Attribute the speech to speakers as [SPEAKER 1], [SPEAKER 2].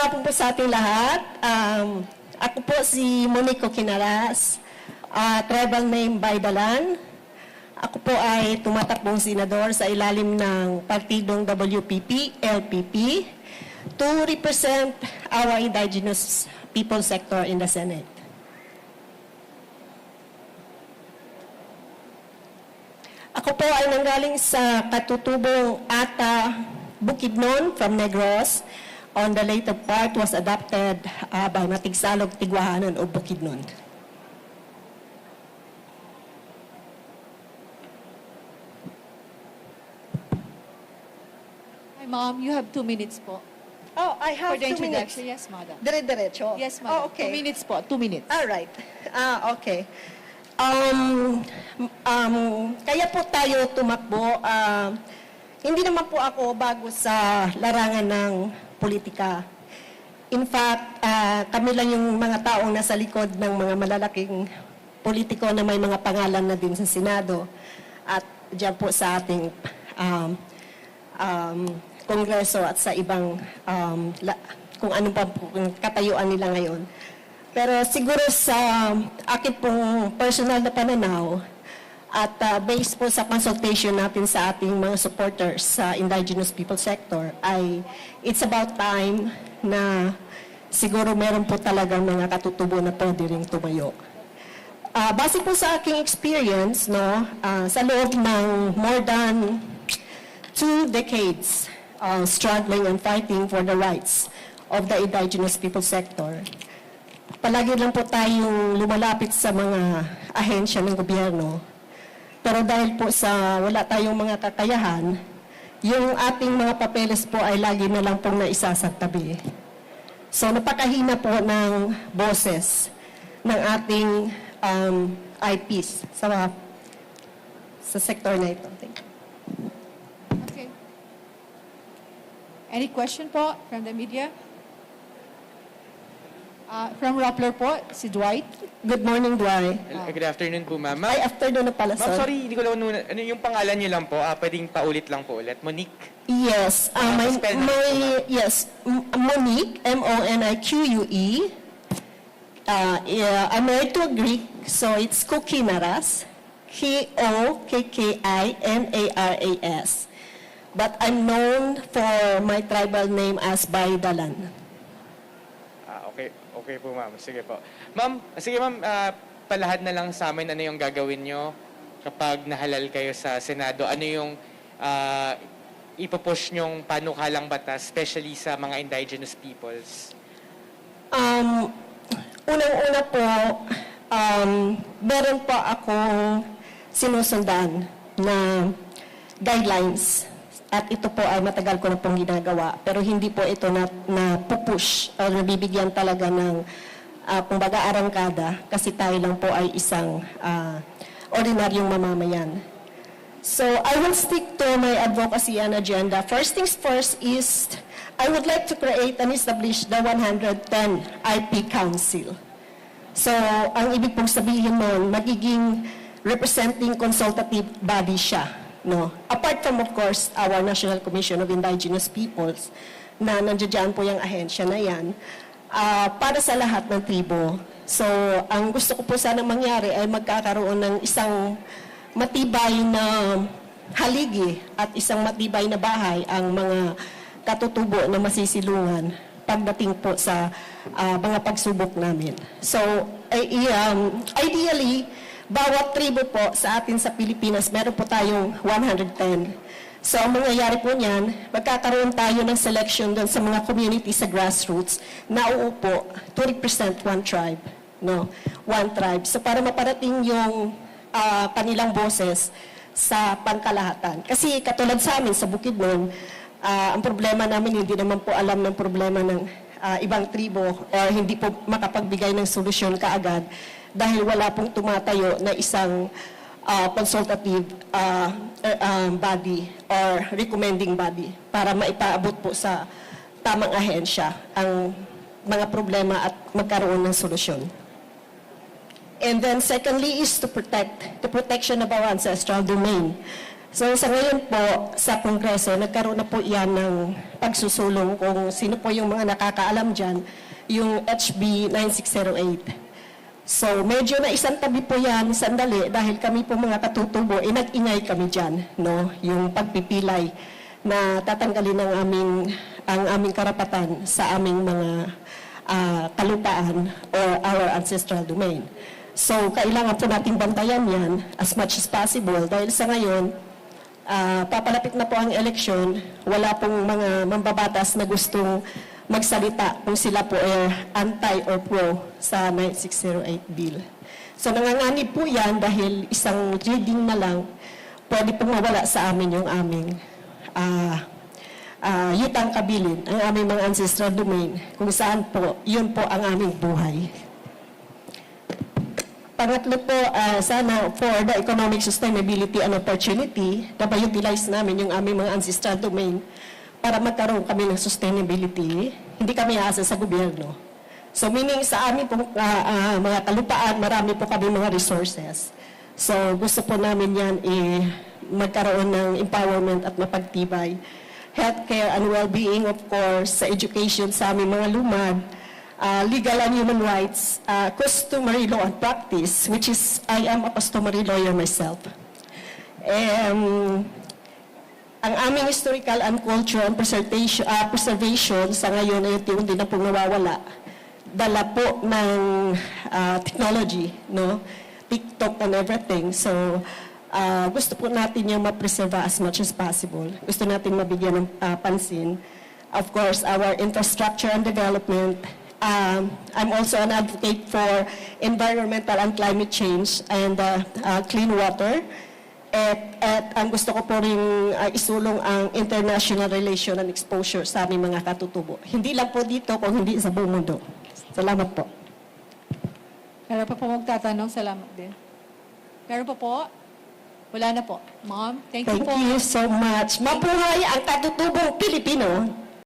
[SPEAKER 1] hapon po sa ating lahat. Ako po si Monico Quinaras, tribal name Baydalan. Ako po ay tumatakbong senador sa ilalim ng partidong WPP, LPP to represent our indigenous people sector in the Senate. Ako po ay nanggaling sa katutubong Ata, Bukidnon from Negros. On the later part was adopted by Matigsalog, Tigwahanan o Bukidnon.
[SPEAKER 2] Hi, Mom. You have 2 minutes po.
[SPEAKER 1] Oh, I have
[SPEAKER 2] For the
[SPEAKER 1] 2 minutes.
[SPEAKER 2] introduction. Yes, Madam.
[SPEAKER 1] Dire-diretso?
[SPEAKER 2] Yes, Madam.
[SPEAKER 1] Oh, okay.
[SPEAKER 2] 2 minutes po. 2 minutes.
[SPEAKER 1] All right. Okay. Kaya po tayo tumakbo. Hindi naman po ako bago sa larangan ng politika. In fact, kami lang yung mga taong nasa likod ng mga malalaking politiko na may mga pangalan na din sa Senado at diyan po sa ating Kongreso at sa ibang kung ano pa po kung katayuan nila ngayon. Pero siguro sa akin pong personal na pananaw at based po sa consultation natin sa ating mga supporters sa indigenous people sector ay it's about time na siguro meron po talagang mga katutubo na pwede ring tumayo. Base po sa aking experience, no, sa loob ng more than 2 decades struggling and fighting for the rights of the indigenous people sector, palagi lang po tayong lumalapit sa mga ahensya ng gobyerno. Pero dahil po sa wala tayong mga kakayahan, yung ating mga papeles po ay lagi na lang pong naisasatabi. So napakahina po ng boses ng ating IPs sa sektor na ito. Thank you.
[SPEAKER 2] Okay. Any question po from the media? From Rappler po, si Dwight.
[SPEAKER 1] Good morning, Dwight.
[SPEAKER 3] Good afternoon po, ma'am.
[SPEAKER 1] Ay, afternoon na pala,
[SPEAKER 3] Ma'am,
[SPEAKER 1] sir.
[SPEAKER 3] sorry, hindi ko lang ano yung pangalan niyo lang po. Pwedeng paulit lang po ulit. Monique.
[SPEAKER 1] Yes,
[SPEAKER 3] spell na po,
[SPEAKER 1] yes, Monique, M-O-N-I-Q-U-E. I'm married to a Greek, so it's Kokinaras, K-O-K-K-I-N-A-R-A-S. But I'm known for my tribal name as Baydalan.
[SPEAKER 3] Okay po, ma'am. Sige po. Ma'am, sige ma'am, palahad na lang sa amin ano yung gagawin nyo kapag nahalal kayo sa Senado. Ano yung ipopush nyong panukalang batas, especially sa mga indigenous peoples?
[SPEAKER 1] Unang-una po, meron po akong sinusundan na guidelines. At ito po ay matagal ko na pong ginagawa. Pero hindi po ito na pupush o nabibigyan talaga ng kumbaga arangkada kasi tayo lang po ay isang ordinaryong mamamayan. So I will stick to my advocacy and agenda. First things first is I would like to create and establish the 110 IP Council. So ang ibig pong sabihin nun, magiging representing consultative body siya. No. Apart from, of course, our National Commission of Indigenous Peoples, na nandiyan po yung ahensya na yan, para sa lahat ng tribo. So, ang gusto ko po sana mangyari ay magkakaroon ng isang matibay na haligi at isang matibay na bahay ang mga katutubo na masisilungan pagdating po sa mga pagsubok namin. So, ideally, bawat tribo po sa atin sa Pilipinas, meron po tayong 110. So, ang mangyayari po niyan, magkakaroon tayo ng selection doon sa mga community sa grassroots na uupo to represent one tribe. No? One tribe. So, para maparating yung kanilang boses sa pangkalahatan. Kasi katulad sa amin, sa Bukidnon, ang problema namin, hindi naman po alam ng problema ng ibang tribo or hindi po makapagbigay ng solusyon kaagad dahil wala pong tumatayo na isang consultative body or recommending body para maipaabot po sa tamang ahensya ang mga problema at magkaroon ng solusyon. And then secondly is to protect the protection of our ancestral domain. So sa ngayon po, sa Kongreso, nagkaroon na po yan ng pagsusulong kung sino po yung mga nakakaalam dyan, yung HB 9608. So medyo na isang tabi po yan sandali dahil kami po mga katutubo, nag-ingay kami dyan, no? Yung pagpipilay na tatanggalin ang aming karapatan sa aming mga kalupaan or our ancestral domain. So kailangan po nating bantayan yan as much as possible dahil sa ngayon, papalapit na po ang eleksyon, wala pong mga mambabatas na gustong magsalita kung sila po ay anti or pro sa 9608 bill. So nanganganib po yan dahil isang reading na lang, pwede pong mawala sa amin yung aming yutang kabilin, ang aming mga ancestral domain, kung saan po, yun po ang aming buhay. Pangatlo po, sana for the economic sustainability and opportunity, na ma-utilize namin yung aming mga ancestral domain para magkaroon kami ng sustainability. Hindi kami aasa sa gobyerno. So meaning sa amin po mga kalupaan, marami po kami mga resources. So gusto po namin yan magkaroon ng empowerment at mapagtibay. Healthcare and well-being, of course, sa education sa aming mga lumad, legal and human rights, customary law and practice, which is, I am a customary lawyer myself. Ang aming historical and cultural and preservation sa ngayon ay unti-unti na pong nawawala. Dala po ng technology, no? TikTok and everything. So, gusto po natin yung ma-preserve as much as possible. Gusto natin mabigyan ng pansin. Of course, our infrastructure and development. I'm also an advocate for environmental and climate change and clean water. At ang gusto ko po rin isulong ang international relation and exposure sa aming mga katutubo. Hindi lang po dito, kung hindi sa buong mundo. Salamat po.
[SPEAKER 2] Meron pa po magtatanong, salamat din. Meron pa po? Wala na po. Ma'am, thank you
[SPEAKER 1] Thank
[SPEAKER 2] po.
[SPEAKER 1] you so much. Mabuhay ang katutubong Pilipino.